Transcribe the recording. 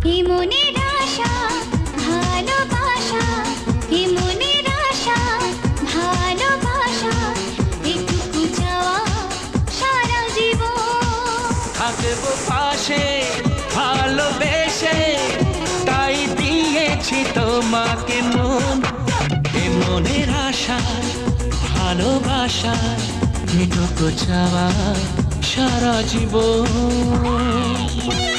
এ মনের আশা ভালোবাসা, এ মনের আশা ভালোবাসা, এটুকু চাওয়া সারা জীবন। থাকবো পাশে ভালোবেসে, তাই দিয়েছি তোমাকে মন। এ মনের আশা ভালোবাসা, এটুকু চাওয়া সারা জীবন।